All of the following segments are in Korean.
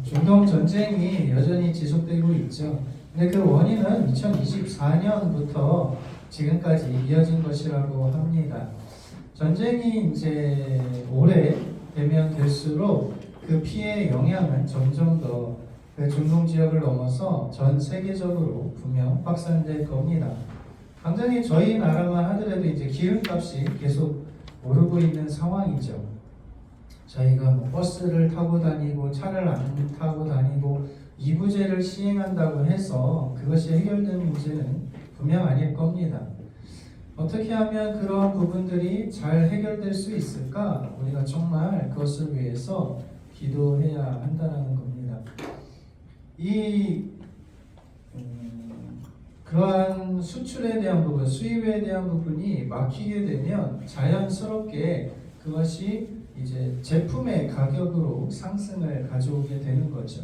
중동 전쟁이 여전히 지속되고 있죠. 근데 그 원인은 2024년부터 지금까지 이어진 것이라고 합니다. 전쟁이 이제 오래 되면 될수록 그 피해의 영향은 점점 더 그 중동 지역을 넘어서 전 세계적으로 분명 확산될 겁니다. 당장에 저희 나라만 하더라도 이제 기름값이 계속 오르고 있는 상황이죠. 저희가 뭐 버스를 타고 다니고 차를 안 타고 다니고 이부제를 시행한다고 해서 그것이 해결되는 문제는 분명 아닐 겁니다. 어떻게 하면 그런 부분들이 잘 해결될 수 있을까? 우리가 정말 그것을 위해서 기도해야 한다는 겁니다. 그러한 수출에 대한 부분, 수입에 대한 부분이 막히게 되면 자연스럽게 그것이 이제 제품의 가격으로 상승을 가져오게 되는 거죠.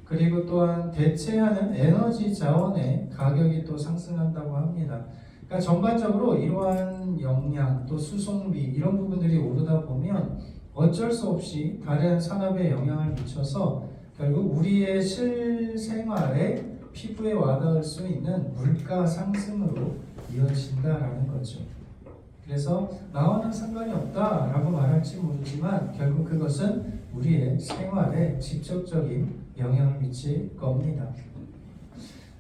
그리고 또한 대체하는 에너지 자원의 가격이 또 상승한다고 합니다. 그러니까 전반적으로 이러한 역량 또 수송비 이런 부분들이 오르다 보면 어쩔 수 없이 다른 산업에 영향을 미쳐서 결국 우리의 실생활에 피부에 와닿을 수 있는 물가 상승으로 이어진다라는 거죠. 그래서 나와는 상관이 없다라고 말할지 모르지만 결국 그것은 우리의 생활에 직접적인 영향을 미칠 겁니다.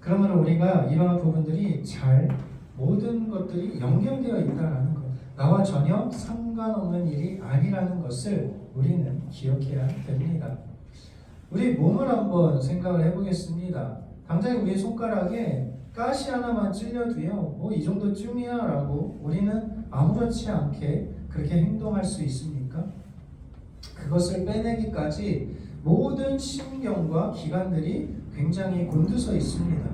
그러므로 우리가 이러한 부분들이 모든 것들이 연결되어 있다라는 것, 나와 전혀 상관없는 일이 아니라는 것을 우리는 기억해야 됩니다. 우리 몸을 한번 생각을 해보겠습니다. 당장 우리 손가락에 가시 하나만 찔려도요, 이 정도쯤이야 라고 우리는 아무렇지 않게 그렇게 행동할 수 있습니까? 그것을 빼내기까지 모든 신경과 기관들이 굉장히 곤두서 있습니다.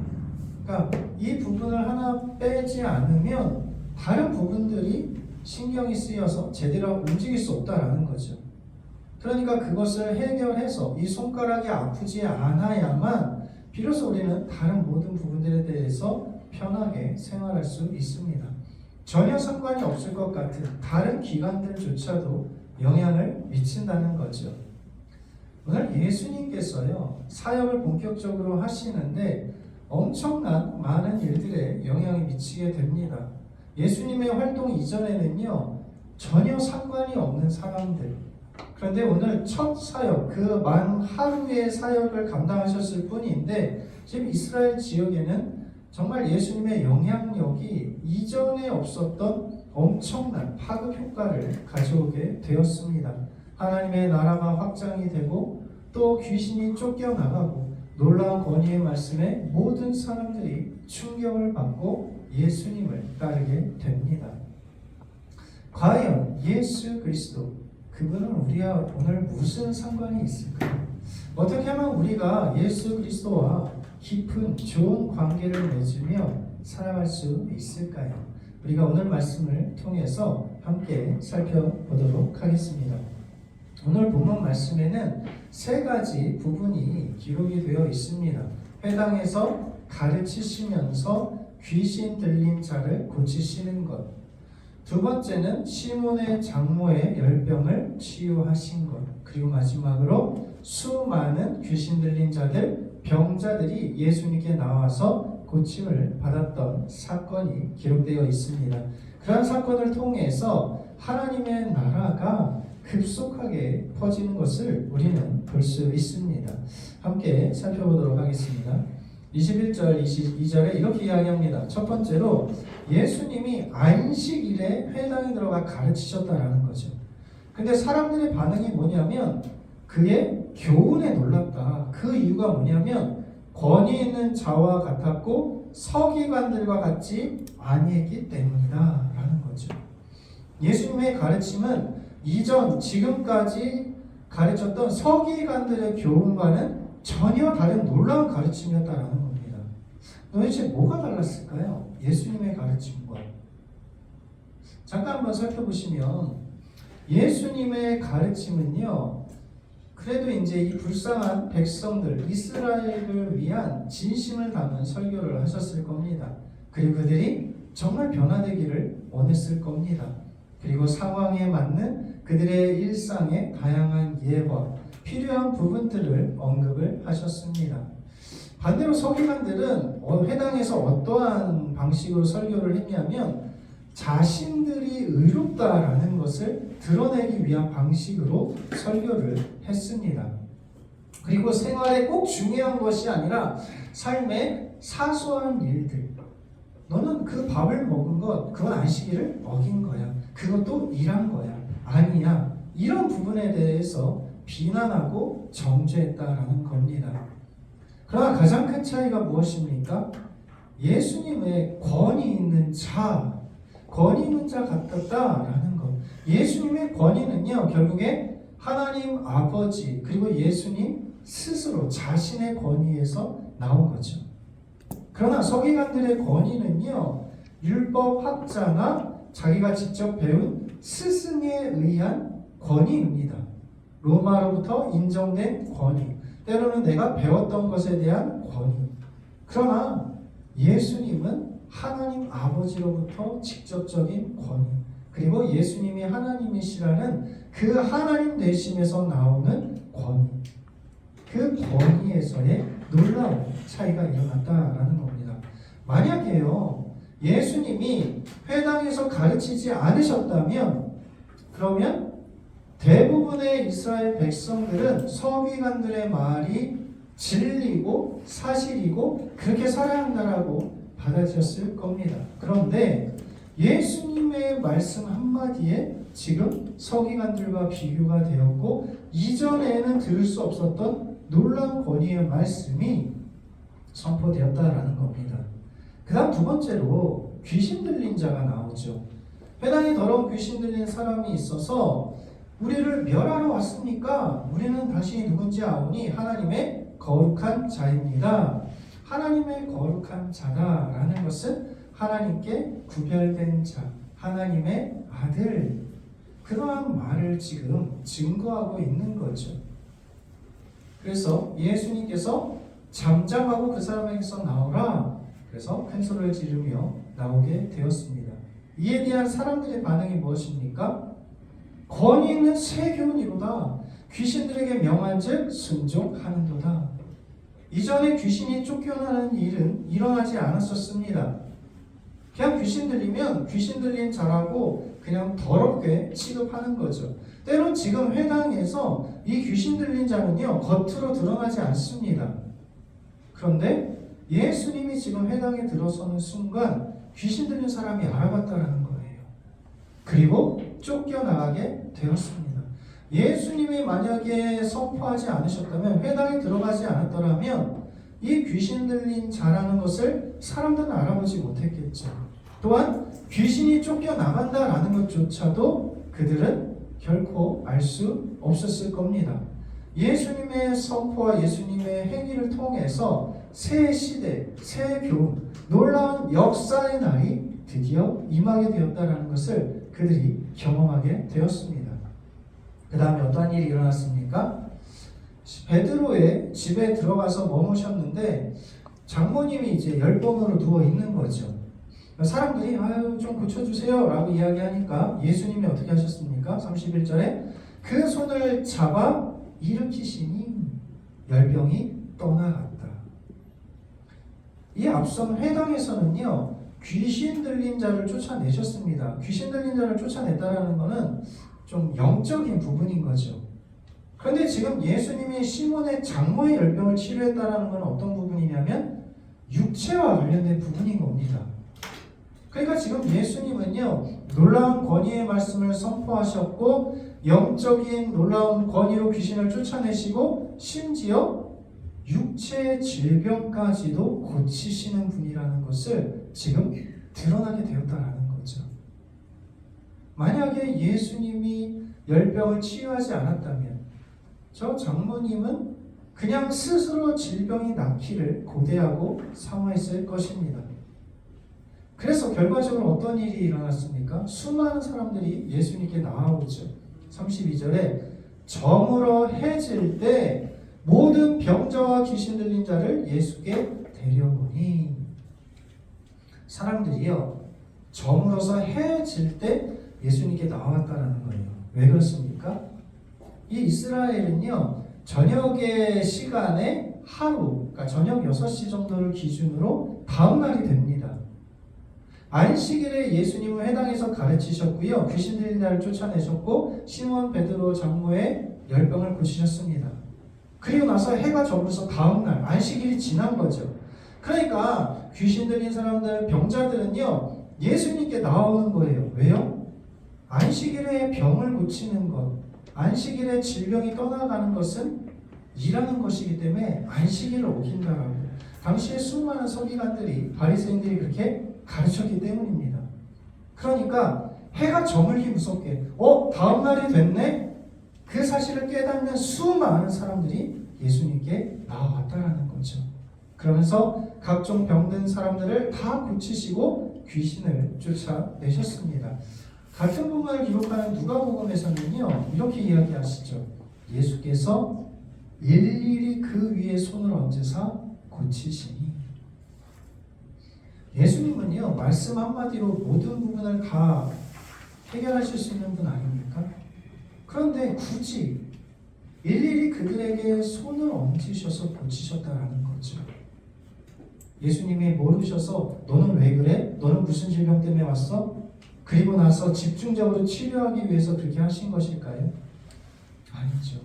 그러니까 이 부분을 하나 빼지 않으면 다른 부분들이 신경이 쓰여서 제대로 움직일 수 없다라는 거죠. 그러니까 그것을 해결해서 이 손가락이 아프지 않아야만 비로소 우리는 다른 모든 부분들에 대해서 편하게 생활할 수 있습니다. 전혀 상관이 없을 것 같은 다른 기관들조차도 영향을 미친다는 거죠. 오늘 예수님께서요, 사역을 본격적으로 하시는데 엄청난 많은 일들에 영향이 미치게 됩니다. 예수님의 활동 이전에는요, 전혀 상관이 없는 사람들, 그런데 오늘 첫 사역, 그 만 하루의 사역을 감당하셨을 뿐인데 지금 이스라엘 지역에는 정말 예수님의 영향력이 이전에 없었던 엄청난 파급 효과를 가져오게 되었습니다. 하나님의 나라가 확장이 되고 또 귀신이 쫓겨나가고 놀라운 권위의 말씀에 모든 사람들이 충격을 받고 예수님을 따르게 됩니다. 과연 예수 그리스도 그분은 우리와 오늘 무슨 상관이 있을까요? 어떻게 하면 우리가 예수 그리스도와 깊은 좋은 관계를 맺으며 살아갈 수 있을까요? 우리가 오늘 말씀을 통해서 함께 살펴보도록 하겠습니다. 오늘 본문 말씀에는 세 가지 부분이 기록이 되어 있습니다. 회당에서 가르치시면서 귀신 들린 자를 고치시는 것, 두 번째는 시몬의 장모의 열병을 치유하신 것, 그리고 마지막으로 수많은 귀신 들린 자들, 병자들이 예수님께 나와서 고침을 받았던 사건이 기록되어 있습니다. 그런 사건을 통해서 하나님의 나라가 급속하게 퍼지는 것을 우리는 볼 수 있습니다. 함께 살펴보도록 하겠습니다. 21절, 22절에 이렇게 이야기합니다. 첫 번째로 예수님이 안식일에 회당에 들어가 가르치셨다라는 거죠. 근데 사람들의 반응이 뭐냐면 그의 교훈에 놀랐다. 그 이유가 뭐냐면 권위 있는 자와 같았고 서기관들과 같지 아니했기 때문이다 라는 거죠. 예수님의 가르침은 이전 지금까지 가르쳤던 서기관들의 교훈과는 전혀 다른 놀라운 가르침이었다라는 겁니다. 도대체 뭐가 달랐을까요? 예수님의 가르침과. 잠깐 한번 살펴보시면 예수님의 가르침은요, 그래도 이제 이 불쌍한 백성들, 이스라엘을 위한 진심을 담은 설교를 하셨을 겁니다. 그리고 그들이 정말 변화되기를 원했을 겁니다. 그리고 상황에 맞는 그들의 일상의 다양한 예와 필요한 부분들을 언급을 하셨습니다. 반대로 서기관들은 회당에서 어떠한 방식으로 설교를 했냐면 자신들이 의롭다라는 것을 드러내기 위한 방식으로 설교를 했습니다. 그리고 생활에 꼭 중요한 것이 아니라 삶의 사소한 일들, 너는 그 밥을 먹은 것, 그건 안식일을 어긴 거야. 그것도 일한 거야. 아니야. 이런 부분에 대해서 비난하고 정죄했다라는 겁니다. 그러나 가장 큰 차이가 무엇입니까? 예수님의 권위 있는 자 같았다라는 것. 예수님의 권위는요, 결국에 하나님 아버지 그리고 예수님 스스로 자신의 권위에서 나온 거죠. 그러나 서기관들의 권위는요, 율법학자나 자기가 직접 배운 스승에 의한 권위입니다. 로마로부터 인정된 권위, 때로는 내가 배웠던 것에 대한 권위. 그러나 예수님은 하나님 아버지로부터 직접적인 권위, 그리고 예수님이 하나님이시라는 그 하나님 되심에서 나오는 권위, 그 권위에서의 놀라운 차이가 일어났다라는 겁니다. 만약에요, 예수님이 회당에서 가르치지 않으셨다면, 그러면 대부분의 이스라엘 백성들은 서기관들의 말이 진리고 사실이고 그렇게 살아야 한다라고 받아들였을 겁니다. 그런데 예수님의 말씀 한마디에 지금 서기관들과 비교가 되었고, 이전에는 들을 수 없었던 놀라운 권위의 말씀이 선포되었다라는 겁니다. 그 다음 두 번째로 귀신 들린 자가 나오죠. 회당에 더러운 귀신 들린 사람이 있어서 우리를 멸하러 왔으니까 우리는 다시 누군지 아오니 하나님의 거룩한 자입니다. 하나님의 거룩한 자다라는 것은 하나님께 구별된 자, 하나님의 아들, 그러한 말을 지금 증거하고 있는 거죠. 그래서 예수님께서 잠잠하고 그 사람에게서 나오라, 그래서 큰 소리를 지르며 나오게 되었습니다. 이에 대한 사람들의 반응이 무엇입니까? 권위 있는 새 교훈이로다. 귀신들에게 명한즉 순종하는도다. 이전에 귀신이 쫓겨나는 일은 일어나지 않았었습니다. 그냥 귀신 들리면 귀신 들린 자라고 그냥 더럽게 취급하는 거죠. 때론 지금 회당에서 이 귀신 들린 자는요, 겉으로 드러나지 않습니다. 그런데 예수님이 지금 회당에 들어서는 순간 귀신 들린 사람이 알아봤다라는 거예요. 그리고 쫓겨나가게 되었습니다. 예수님이 만약에 선포하지 않으셨다면, 회당에 들어가지 않았더라면 이 귀신 들린 자라는 것을 사람들은 알아보지 못했겠죠. 또한 귀신이 쫓겨나간다라는 것조차도 그들은 결코 알 수 없었을 겁니다. 예수님의 선포와 예수님의 행위를 통해서 새 시대, 새 교훈, 놀라운 역사의 날이 드디어 임하게 되었다는 것을 그들이 경험하게 되었습니다. 그 다음에 어떠한 일이 일어났습니까? 베드로의 집에 들어가서 머무셨는데 장모님이 이제 열병으로 누워 있는 거죠. 사람들이 아유 좀 고쳐주세요 라고 이야기하니까 예수님이 어떻게 하셨습니까? 31절에 그 손을 잡아 일으키시니 열병이 떠나갔다. 이 앞선 회당에서는요, 귀신 들린 자를 쫓아내셨습니다. 귀신 들린 자를 쫓아냈다라는 것은 좀 영적인 부분인 거죠. 그런데 지금 예수님이 시몬의 장모의 열병을 치료했다라는 건 어떤 부분이냐면 육체와 관련된 부분인 겁니다. 그러니까 지금 예수님은요, 놀라운 권위의 말씀을 선포하셨고 영적인 놀라운 권위로 귀신을 쫓아내시고 심지어 육체의 질병까지도 고치시는 분이라는 것을 지금 드러나게 되었다라는 거죠. 만약에 예수님이 열병을 치유하지 않았다면 저 장모님은 그냥 스스로 질병이 낫기를 고대하고 사모했을 것입니다. 그래서 결과적으로 어떤 일이 일어났습니까? 수많은 사람들이 예수님께 나아오죠. 32절에 저물어 해질 때 모든 병자와 귀신 들린 자를 예수께 데려오니, 사람들이요, 저물어서 해질 때 예수님께 나왔다는 거예요. 왜 그렇습니까? 이 이스라엘은요, 저녁의 시간에 하루, 그러니까 저녁 6시 정도를 기준으로 다음 날이 됩니다. 안식일에 예수님은 회당에서 가르치셨고요. 귀신 들린 자를 쫓아내셨고 시몬 베드로 장모의 열병을 고치셨습니다. 그리고 나서 해가 저물어서 다음 날 안식일이 지난 거죠. 그러니까 귀신 들린 사람들, 병자들은요 예수님께 나오는 거예요. 왜요? 안식일에 병을 고치는 것, 안식일에 질병이 떠나가는 것은 일하는 것이기 때문에 안식일을 어긴다라고 당시에 수많은 서기관들이 바리새인들이 그렇게 가르쳤기 때문입니다. 그러니까 해가 저물기 무섭게 다음 날이 됐네? 그 사실을 깨닫는 수많은 사람들이 예수님께 나와왔다라는 거죠. 그러면서 각종 병든 사람들을 다 고치시고 귀신을 쫓아내셨습니다. 같은 부분을 기록하는 누가복음에서는요 이렇게 이야기하시죠. 예수께서 일일이 그 위에 손을 얹으사 고치시니. 예수님은요 말씀 한마디로 모든 부분을 다 해결하실 수 있는 분 아닙니까? 그런데 굳이 일일이 그들에게 손을 얹으셔서 고치셨다라는 거죠. 예수님이 모르셔서 너는 왜 그래? 너는 무슨 질병 때문에 왔어? 그리고 나서 집중적으로 치료하기 위해서 그렇게 하신 것일까요? 아니죠.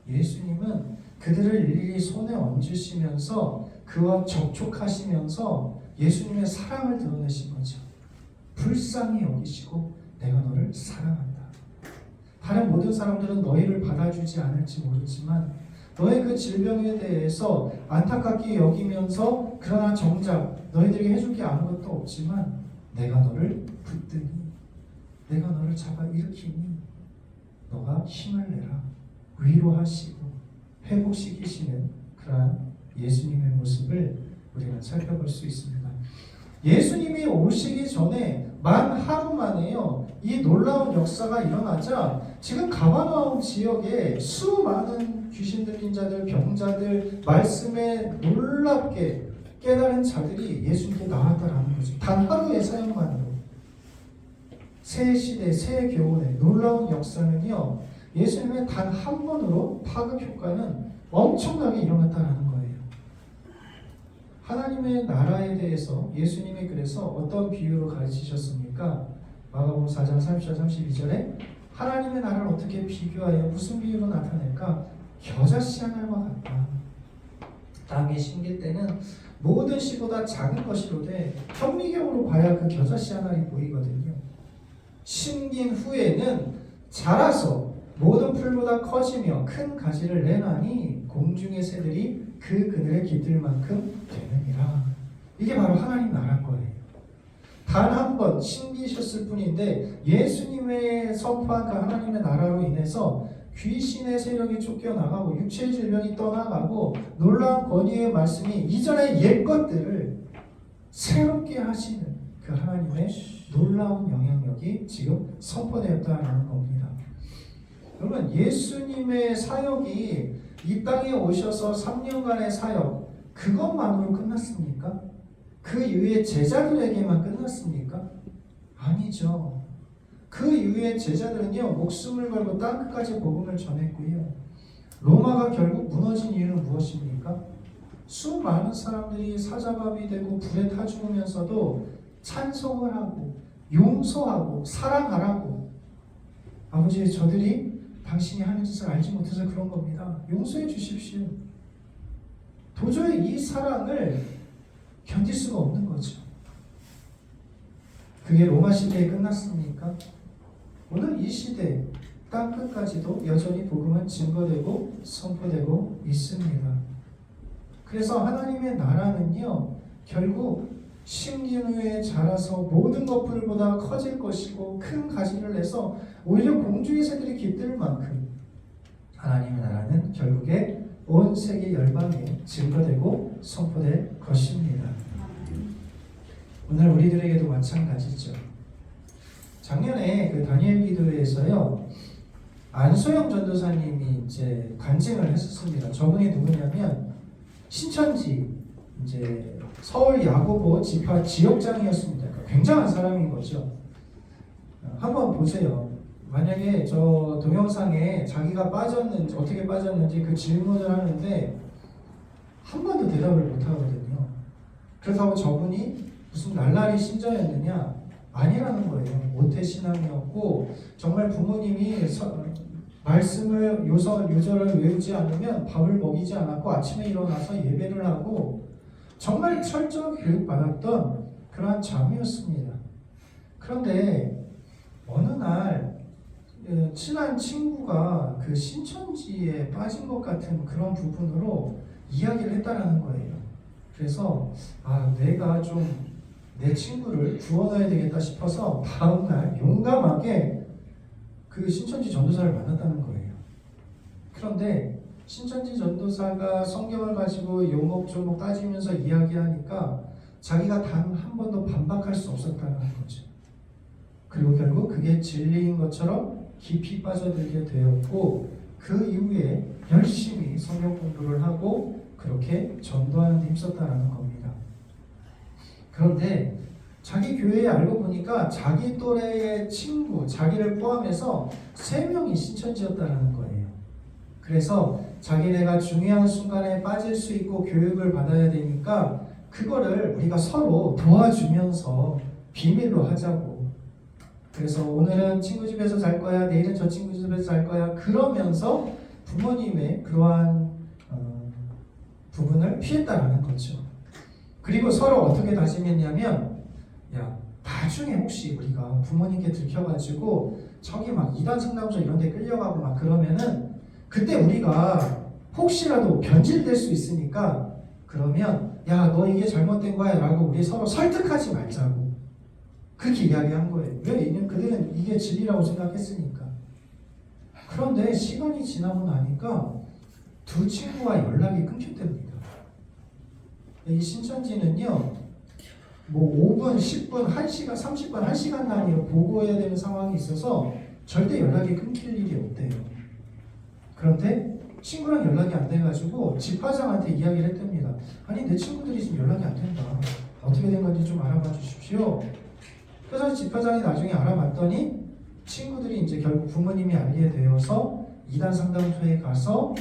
예수님은 그들을 일일이 손에 얹으시면서 그와 접촉하시면서 예수님의 사랑을 드러내신 거죠. 불쌍히 여기시고 내가 너를 사랑한다. 다른 모든 사람들은 너희를 받아주지 않을지 모르지만 너의 그 질병에 대해서 안타깝게 여기면서 그러나 정작 너희들에게 해줄 게 아무것도 없지만 내가 너를 붙드니 내가 너를 잡아 일으키니 너가 힘을 내라. 위로하시고 회복시키시는 그러한 예수님의 모습을 우리가 살펴볼 수 있습니다. 예수님이 오시기 전에 만 하루 만에요 이 놀라운 역사가 일어나자 지금 가버나움 지역에 수많은 귀신 들린 자들, 병자들, 말씀에 놀랍게 깨달은 자들이 예수님께 나왔다라는 거죠. 단 하루의 사역만으로 새 시대, 새 교훈의 놀라운 역사는요 예수님의 단 한 번으로 파급 효과는 엄청나게 일어났다라는 거예요. 하나님의 나라에 대해서 예수님이 그래서 어떤 비유로 가르치셨습니까? 마가복음 4장 34, 32절에 하나님의 나라를 어떻게 비교하여 무슨 비유로 나타낼까? 겨자씨 한 알과 같다. 땅에 심길 때는 모든 씨보다 작은 것이로되 현미경으로 봐야 그 겨자씨 한 알이 보이거든요. 심긴 후에는 자라서 모든 풀보다 커지며 큰 가지를 내나니 공중의 새들이 그 그늘에 깃들 만큼 되느니라. 이게 바로 하나님 나라인 거예요. 단 한 번 심기셨을 뿐인데 예수님의 선포한 그 하나님의 나라로 인해서 귀신의 세력이 쫓겨나가고 육체의 질병이 떠나가고 놀라운 권위의 말씀이 이전의 옛것들을 새롭게 하시는 그 하나님의 놀라운 영향력이 지금 선포되었다는 겁니다. 여러분 예수님의 사역이 이 땅에 오셔서 3년간의 사역 그것만으로 끝났습니까? 그 이후에 제자들에게만 끝났습니까? 아니죠. 그 이후에 제자들은요 목숨을 걸고 땅끝까지 복음을 전했고요. 로마가 결국 무너진 이유는 무엇입니까? 수많은 사람들이 사자밥이 되고 불에 타 죽으면서도 찬송을 하고 용서하고 사랑하라고 아버지 저들이 당신이 하는 짓을 알지 못해서 그런 겁니다. 용서해 주십시오. 도저히 이 사랑을 견딜 수가 없는 거죠. 그게 로마 시대에 끝났습니까? 오늘 이 시대 땅끝까지도 여전히 복음은 증거되고 선포되고 있습니다. 그래서 하나님의 나라는요 결국 심긴 후에 자라서 모든 것들보다 커질 것이고 큰 가지를 내서 오히려 공중의 새들이 깃들 만큼 하나님의 나라는 결국에 온 세계 열방에 증거되고 선포될 것입니다. 오늘 우리들에게도 마찬가지죠. 작년에 그 다니엘 기도회에서요 안소영 전도사님이 이제 간증을 했었습니다. 저분이 누구냐면 신천지 이제 서울 야고보 지파 지역장이었습니다. 굉장한 사람인 거죠. 한번 보세요. 만약에 저 동영상에 자기가 빠졌는지 어떻게 빠졌는지 그 질문을 하는데 한 번도 대답을 못 하거든요. 그렇다고 저분이 무슨 날라리 신자였느냐? 아니라는 거예요. 모태 신앙이었고 정말 부모님이 말씀을 요절을 외우지 않으면 밥을 먹이지 않았고 아침에 일어나서 예배를 하고 정말 철저하게 교육받았던 그러한 자매였습니다. 그런데 어느 날 친한 친구가 그 신천지에 빠진 것 같은 그런 부분으로 이야기를 했다라는 거예요. 그래서 내가 좀 내 친구를 구원해야 되겠다 싶어서 다음날 용감하게 그 신천지 전도사를 만났다는 거예요. 그런데 신천지 전도사가 성경을 가지고 요목조목 따지면서 이야기하니까 자기가 단 한 번도 반박할 수 없었다는 거죠. 그리고 결국 그게 진리인 것처럼 깊이 빠져들게 되었고 그 이후에 열심히 성경 공부를 하고 그렇게 전도하는 데 힘썼다는 겁니다. 그런데 자기 교회에 알고 보니까 자기 또래의 친구, 자기를 포함해서 3명이 신천지였다는 거예요. 그래서 자기네가 중요한 순간에 빠질 수 있고 교육을 받아야 되니까 그거를 우리가 서로 도와주면서 비밀로 하자고. 그래서 오늘은 친구 집에서 잘 거야, 내일은 저 친구 집에서 잘 거야. 그러면서 부모님의 그러한 부분을 피했다라는 거죠. 그리고 서로 어떻게 다짐했냐면, 야, 나중에 혹시 우리가 부모님께 들켜가지고 저기 막 이단 상담소 이런 데 끌려가고 막 그러면은 그때 우리가 혹시라도 변질될 수 있으니까 그러면 야, 너 이게 잘못된 거야 라고 우리 서로 설득하지 말자고 그렇게 이야기한 거예요. 왜? 그들은 이게 진리라고 생각했으니까. 그런데 시간이 지나고 나니까 두 친구와 연락이 끊겼답니다. 이 신천지는요, 뭐 5분, 10분, 1시간, 30분, 1시간 단위로 보고해야 되는 상황이 있어서 절대 연락이 끊길 일이 없대요. 그런데 친구랑 연락이 안 돼가지고 집화장한테 이야기를 했답니다. 아니, 내 친구들이 지금 연락이 안 된다. 어떻게 된 건지 좀 알아봐 주십시오. 그래서 집화장이 나중에 알아봤더니 친구들이 이제 결국 부모님이 알게 되어서 이단 상담소에 가서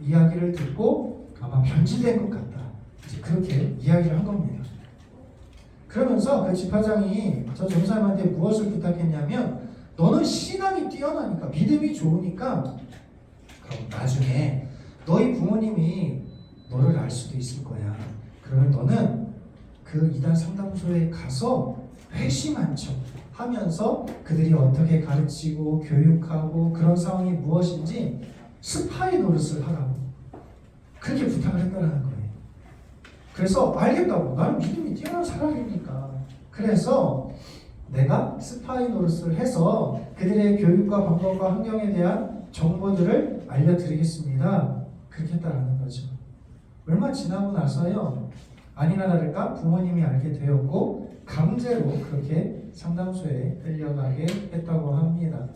이야기를 듣고 아마 변질된 것 같다. 이제 그렇게 이야기를 한 겁니다. 그러면서 그 집화장이 저 전사님한테 무엇을 부탁했냐면, 너는 신앙이 뛰어나니까, 믿음이 좋으니까 그럼 나중에 너희 부모님이 너를 알 수도 있을 거야. 그러면 너는 그 이단 상담소에 가서 회심한 척 하면서 그들이 어떻게 가르치고 교육하고 그런 상황이 무엇인지 스파이 노릇을 하라고 그렇게 부탁을 했다는 거예요. 그래서 알겠다고, 나는 믿음이 뛰어난 사람이니까. 그래서 내가 스파이 노릇을 해서 그들의 교육과 방법과 환경에 대한 정보들을 알려드리겠습니다. 그렇게 했다라는 거죠. 얼마 지나고 나서요, 아니나 다를까 부모님이 알게 되었고 강제로 그렇게 상담소에 끌려가게 했다고 합니다.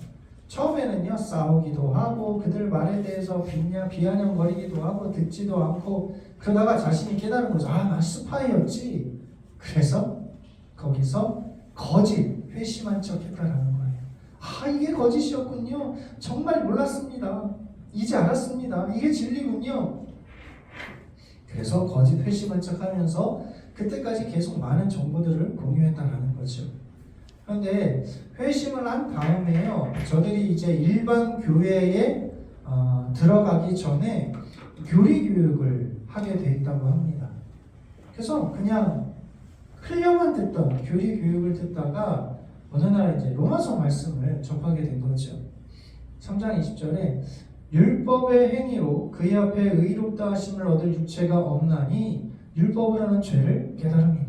처음에는요, 싸우기도 하고 그들 말에 대해서 비아냥거리기도 하고 듣지도 않고 그러다가 자신이 깨달은 거죠. 난 스파이였지. 그래서 거기서 거짓, 회심한 척 했다라는 거예요. 이게 거짓이었군요. 정말 몰랐습니다. 이제 알았습니다. 이게 진리군요. 그래서 거짓 회심한 척 하면서 그때까지 계속 많은 정보들을 공유했다라는 거죠. 그런데 회심을 한 다음에요, 저들이 이제 일반 교회에 들어가기 전에 교리 교육을 하게 돼 있다고 합니다. 그래서 그냥 흘려만 듣던 교리 교육을 듣다가 어느 날 이제 로마서 말씀을 접하게 된 거죠. 3장 20절에 율법의 행위로 그의 앞에 의롭다 하심을 얻을 육체가 없나니 율법을 하는 죄를 깨달음이니라.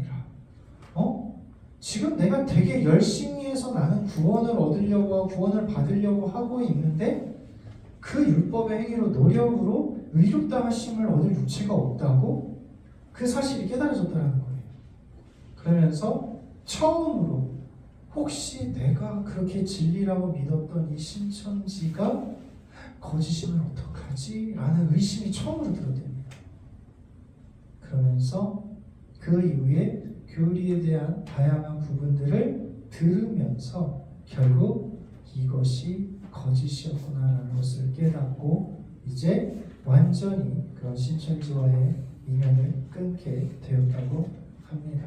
지금 내가 되게 열심히 해서 나는 구원을 얻으려고 하고 구원을 받으려고 하고 있는데 그 율법의 행위로 노력으로 의롭다 하심을 얻을 육체가 없다고? 그 사실이 깨달아졌다는 거예요. 그러면서 처음으로 혹시 내가 그렇게 진리라고 믿었던 이 신천지가 거짓이면 어떡하지? 라는 의심이 처음으로 들었답니다. 그러면서 그 이후에 교리에 대한 다양한 부분들을 들으면서 결국 이것이 거짓이었구나라는 것을 깨닫고 이제 완전히 그런 신천지와의 인연을 끊게 되었다고 합니다.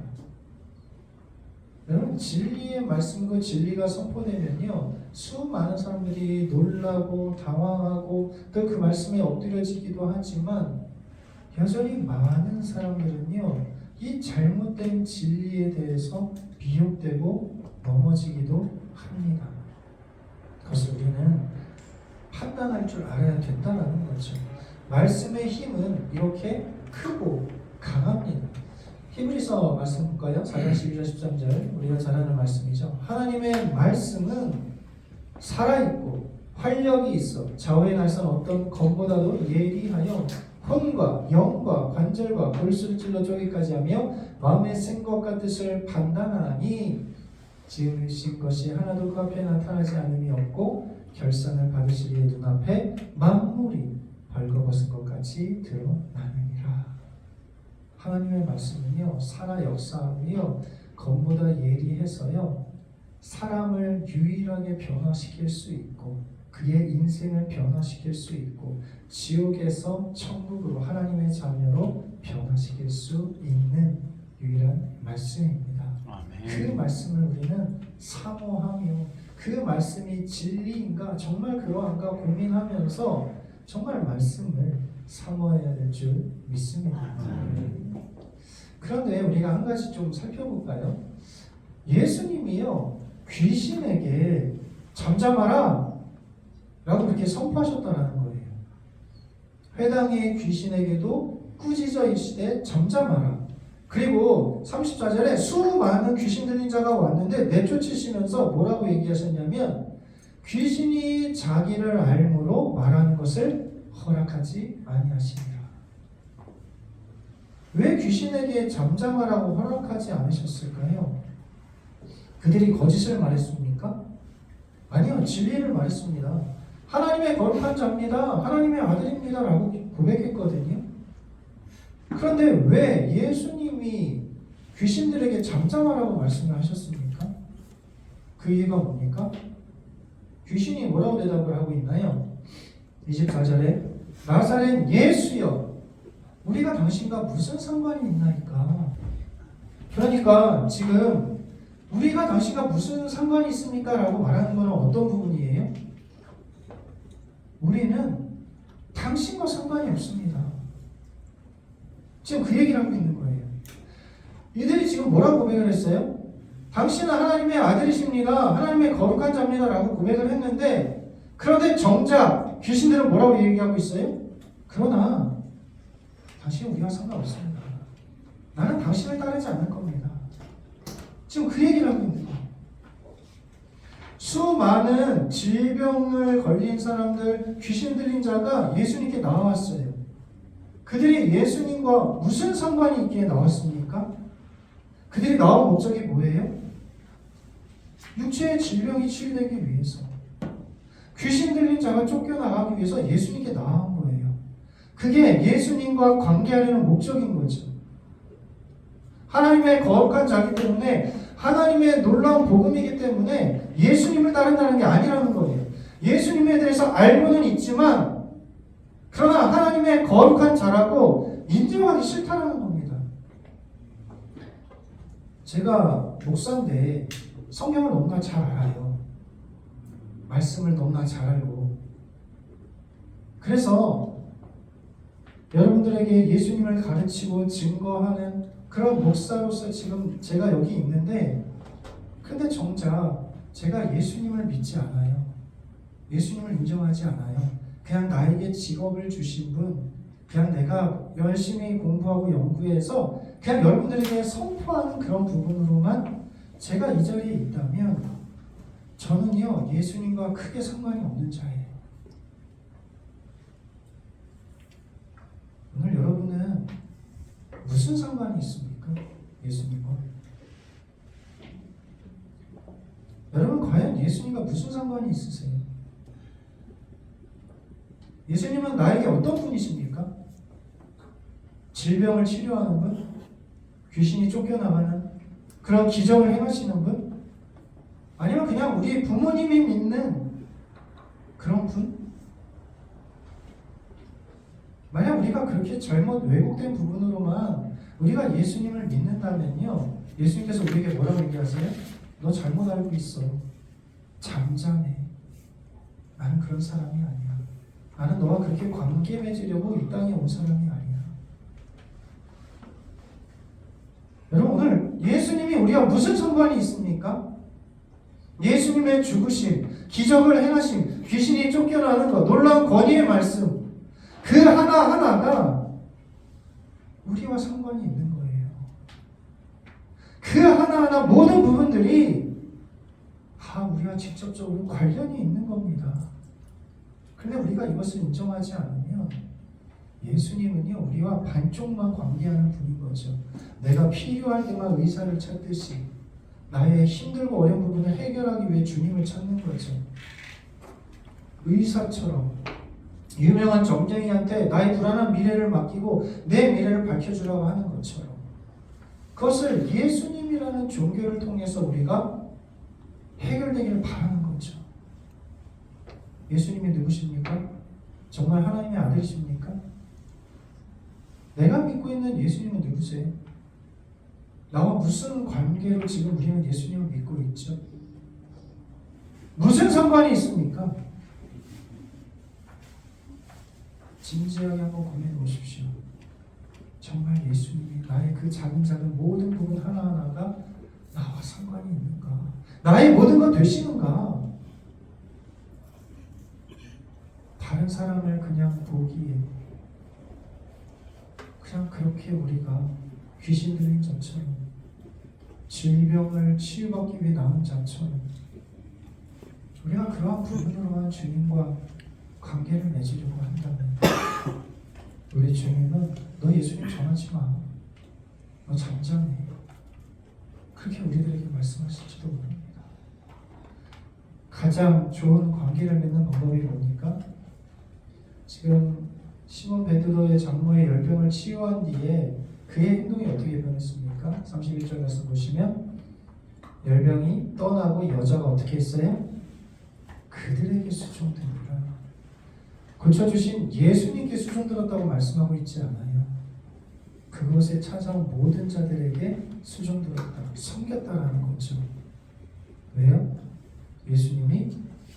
여러분, 진리의 말씀과 진리가 선포되면요, 수많은 사람들이 놀라고 당황하고 또 그 말씀에 엎드려지기도 하지만 여전히 많은 사람들은요, 이 잘못된 진리에 대해서 미혹되고 넘어지기도 합니다. 그것을 우리는 판단할 줄 알아야 된다는 거죠. 말씀의 힘은 이렇게 크고 강합니다. 히브리서 말씀 볼까요? 4장 12절 13절 우리가 잘 아는 말씀이죠. 하나님의 말씀은 살아있고 활력이 있어 좌우의 날선 어떤 검보다도 예리하여 혼과 영과 관절과 골수를 찔러 쪼개기까지 하며 마음의 생각과 뜻을 판단하니 지으신 것이 하나도 그 앞에 나타나지 않음이 없고 결산을 받으시기에 눈앞에 만물이 벌거벗은 것 같이 드러나느니라. 하나님의 말씀은요, 살아 역사하며 검보다 예리해서요, 사람을 유일하게 변화시킬 수 있고 그의 인생을 변화시킬 수 있고 지옥에서 천국으로 하나님의 자녀로 변화시킬 수 있는 유일한 말씀입니다. 아멘. 그 말씀을 우리는 사모하며 그 말씀이 진리인가 정말 그러한가 고민하면서 정말 말씀을 사모해야 될 줄 믿습니다. 그런데 우리가 한 가지 좀 살펴볼까요? 예수님이요, 귀신에게 잠잠하라 라고 그렇게 선포하셨다는 거예요. 회당의 귀신에게도 꾸짖어 이르시되 잠잠하라. 그리고 34절에 수많은 귀신 들린 자가 왔는데 내쫓으시면서 뭐라고 얘기하셨냐면 귀신이 자기를 알므로 말하는 것을 허락하지 아니하시니라. 왜 귀신에게 잠잠하라고 허락하지 않으셨을까요? 그들이 거짓을 말했습니까? 아니요, 진리를 말했습니다. 하나님의 거룩한 자입니다, 하나님의 아들입니다 라고 고백했거든요. 그런데 왜 예수님이 귀신들에게 잠잠하라고 말씀을 하셨습니까? 그 이유가 뭡니까? 귀신이 뭐라고 대답을 하고 있나요? 24절에 나사렛 예수여, 우리가 당신과 무슨 상관이 있나이까? 그러니까 지금 우리가 당신과 무슨 상관이 있습니까? 라고 말하는 것은 어떤 부분이에요? 우리는 당신과 상관이 없습니다. 지금 그 얘기를 하고 있는 거예요. 이들이 지금 뭐라고 고백을 했어요? 당신은 하나님의 아들이십니다, 하나님의 거룩한 자입니다 라고 고백을 했는데, 그런데 정작 귀신들은 뭐라고 얘기하고 있어요? 그러나 당신은 우리와 상관없습니다. 나는 당신을 따르지 않을 겁니다. 지금 그 얘기를 하고 있는 거예요. 수많은 질병을 걸린 사람들, 귀신 들린 자가 예수님께 나왔어요. 그들이 예수님과 무슨 상관이 있기에 나왔습니까? 그들이 나온 목적이 뭐예요? 육체의 질병이 치유되기 위해서, 귀신 들린 자가 쫓겨나가기 위해서 예수님께 나온 거예요. 그게 예수님과 관계하려는 목적인 거죠. 하나님의 거룩한 자이기 때문에, 하나님의 놀라운 복음이기 때문에 예수님을 따른다는 게 아니라는 거예요. 예수님에 대해서 알고는 있지만 그러나 하나님의 거룩한 자라고 인정하기 싫다는 겁니다. 제가 목사인데 성경을 너무나 잘 알아요. 말씀을 너무나 잘 알고, 그래서 여러분들에게 예수님을 가르치고 증거하는 그런 목사로서 지금 제가 여기 있는데, 근데 정작 제가 예수님을 믿지 않아요. 예수님을 인정하지 않아요. 그냥 나에게 직업을 주신 분, 그냥 내가 열심히 공부하고 연구해서 그냥 여러분들에게 선포하는 그런 부분으로만 제가 이 자리에 있다면 저는요, 예수님과 크게 상관이 없는 자예요. 오늘 여러분은 무슨 상관이 있습니까? 예수님과? 여러분, 과연 예수님과 무슨 상관이 있으세요? 예수님은 나에게 어떤 분이십니까? 질병을 치료하는 분? 귀신이 쫓겨나가는 그런 기적을 행하시는 분? 아니면 그냥 우리 부모님이 믿는 그런 분? 만약 우리가 그렇게 잘못 왜곡된 부분으로만 우리가 예수님을 믿는다면요, 예수님께서 우리에게 뭐라고 얘기하세요? 너 잘못 알고 있어. 잠잠해. 나는 그런 사람이 아니야. 나는 너와 그렇게 관계 맺으려고 이 땅에 온 사람이 아니야. 여러분, 오늘 예수님이 우리와 무슨 상관이 있습니까? 예수님의 죽으심, 기적을 행하심, 귀신이 쫓겨나는 것, 놀라운 권위의 말씀, 그 하나하나가 우리와 상관이 있는 거예요. 그 하나하나 모든 부분들이 우리와 직접적으로 관련이 있는 겁니다. 그런데 우리가 이것을 인정하지 않으면 예수님은요, 우리와 반쪽만 관계하는 분인 거죠. 내가 필요할 때만 의사를 찾듯이 나의 힘들고 어려운 부분을 해결하기 위해 주님을 찾는 거죠. 의사처럼 유명한 점쟁이한테 나의 불안한 미래를 맡기고 내 미래를 밝혀주라고 하는 것처럼, 그것을 예수님이라는 종교를 통해서 우리가 해결되기를 바라는 거죠. 예수님이 누구십니까? 정말 하나님의 아들이십니까? 내가 믿고 있는 예수님은 누구세요? 나와 무슨 관계로 지금 우리는 예수님을 믿고 있죠? 무슨 상관이 있습니까? 진지하게 한번 고민해 보십시오. 정말 예수님이 나의 그 작은 모든 부분 하나하나가 나와 상관이 있는가? 나의 모든 것 되시는가? 다른 사람을 그냥 보기에 그냥 그렇게 우리가 귀신 들린 자처럼, 질병을 치유받기 위해 나온 자처럼 우리가 그러한 부분으로만 주님과 관계를 맺으려고 한다면 우리 주님은 너 예수님 전하지 마. 너 잠잠해. 그렇게 우리들에게 말씀하실지도 모릅니다. 가장 좋은 관계를 맺는 방법이 뭡니까? 지금 시몬 베드로의 장모의 열병을 치유한 뒤에 그의 행동이 어떻게 변했습니까? 31절에서 보시면 열병이 떠나고 여자가 어떻게 했어요? 그들에게 수종드니라. 고쳐주신 예수님께 수종들었다고 말씀하고 있지 않아요. 그곳에 찾아온 모든 자들에게 수종들었다, 섬겼다라는 거죠. 왜요? 예수님이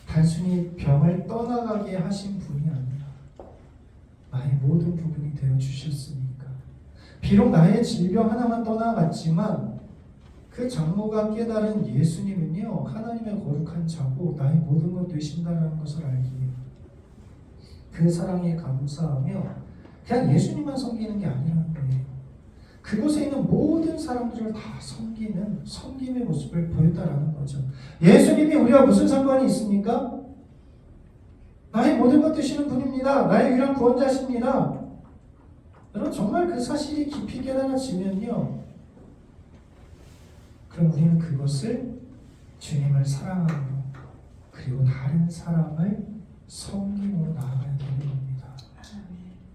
단순히 병을 떠나가게 하신 분이 아니라 나의 모든 부분이 되어 주셨으니까. 비록 나의 질병 하나만 떠나갔지만 그 장모가 깨달은 예수님은요, 하나님의 거룩한 자고 나의 모든 것 되신다는 것을 알기에 그 사랑에 감사하며 그냥 예수님만 섬기는 게 아니라는 거예요. 그곳에 있는 모든 사람들을 다 섬기는 섬김의 모습을 보였다라는 거죠. 예수님이 우리와 무슨 상관이 있습니까? 나의 모든 것 되시는 분입니다. 나의 유일한 구원자십니다. 여러분, 정말 그 사실이 깊이 깨달아지면요, 그럼 우리는 그것을 주님을 사랑하며 그리고 다른 사람을 섬김으로 나아가야 되는 겁니다.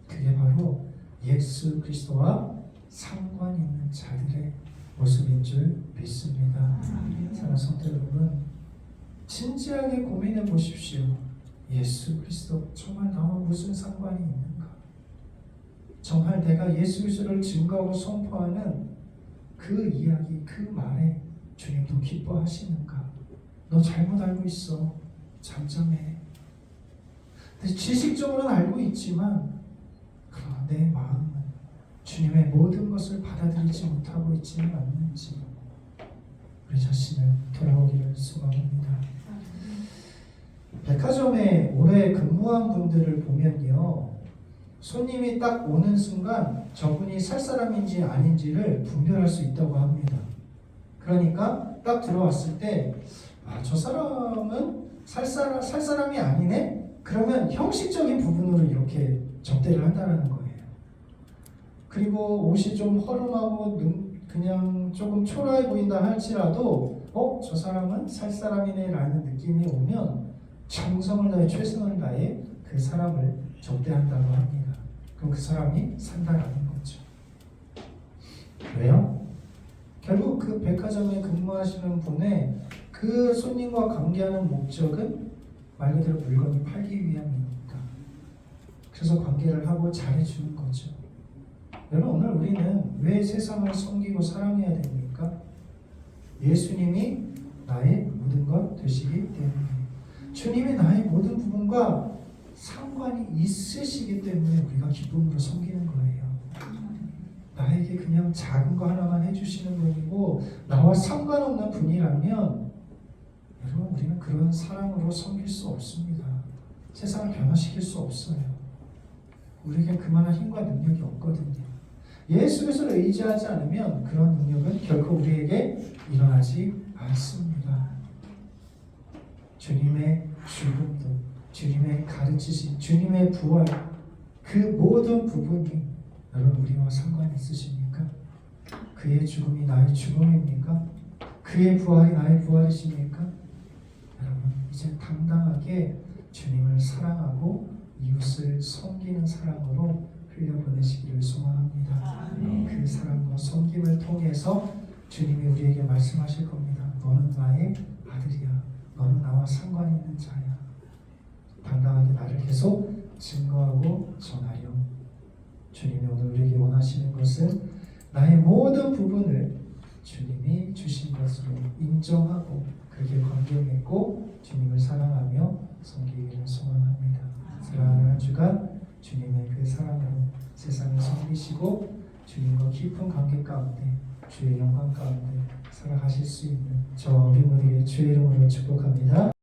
그게 바로 예수 그리스도와 상관 있는 자들의 모습인 줄 믿습니다. 사랑하는 성도 여러분, 진지하게 고민해 보십시오. 예수 그리스도 정말 나와 무슨 상관이 있는가? 정말 내가 예수 그리스도를 증거하고 선포하는 그 이야기, 그 말에 주님도 기뻐하시는가? 너 잘못 알고 있어. 잠잠해. 지식적으로는 알고 있지만 그러나 내 마음은 주님의 모든 것을 받아들이지 못하고 있지는 않는지 우리 자신을 돌아보기를 소망합니다. 백화점에 오래 근무한 분들을 보면요, 손님이 딱 오는 순간 저분이 살 사람인지 아닌지를 분별할 수 있다고 합니다. 그러니까 딱 들어왔을 때 저 사람은 살 사람이 아니네? 그러면 형식적인 부분으로 이렇게 접대를 한다는 거예요. 그리고 옷이 좀 허름하고 그냥 조금 초라해 보인다 할지라도 저 사람은 살 사람이네 라는 느낌이 오면 정성을 다해 최선을 다해 그 사람을 접대한다고 합니다. 그럼 그 사람이 산다라는 거죠. 왜요? 결국 그 백화점에 근무하시는 분의 그 손님과 관계하는 목적은 말 그대로 물건이 팔기 위함이니까. 그래서 관계를 하고 잘해주는 거죠. 여러분, 오늘 우리는 왜 세상을 섬기고 사랑해야 됩니까? 예수님이 나의 모든 것 되시기 때문에, 주님이 나의 모든 부분과 상관이 있으시기 때문에 우리가 기쁨으로 섬기는 거예요. 나에게 그냥 작은 거 하나만 해주시는 분이고 나와 상관없는 분이라면 여러분, 우리는 그런 사랑으로 섬길 수 없습니다. 세상을 변화시킬 수 없어요. 우리에게 그만한 힘과 능력이 없거든요. 예수 그리스도를 의지하지 않으면 그런 능력은 결코 우리에게 일어나지 않습니다. 주님의 죽음도, 주님의 가르치심, 주님의 부활, 그 모든 부분이 여러분 우리와 상관이 있으십니까? 그의 죽음이 나의 죽음입니까? 그의 부활이 나의 부활이십니까? 여러분, 이제 당당하게 주님을 사랑하고 이웃을 섬기는 사랑으로 흘려보내시기를 소망합니다. 그 사랑과 섬김을 통해서 주님이 우리에게 말씀하실 겁니다. 너는 나의 아들이야. 너는 나와 상관 있는 자야. 당당하게 나를 계속 증거하고 전하려. 주님이 오늘 우리에게 원하시는 것은 나의 모든 부분을 주님이 주신 것으로 인정하고 그렇게 관계 맺고 주님을 사랑하며 섬기기를 소망합니다. 사랑하는 한 주간 주님의 그 사랑으로 세상을 섬기시고 주님과 깊은 관계 가운데 주의 영광 가운데 살아가실 수 있는 저와 우리 모두에게 주의 이름으로 축복합니다.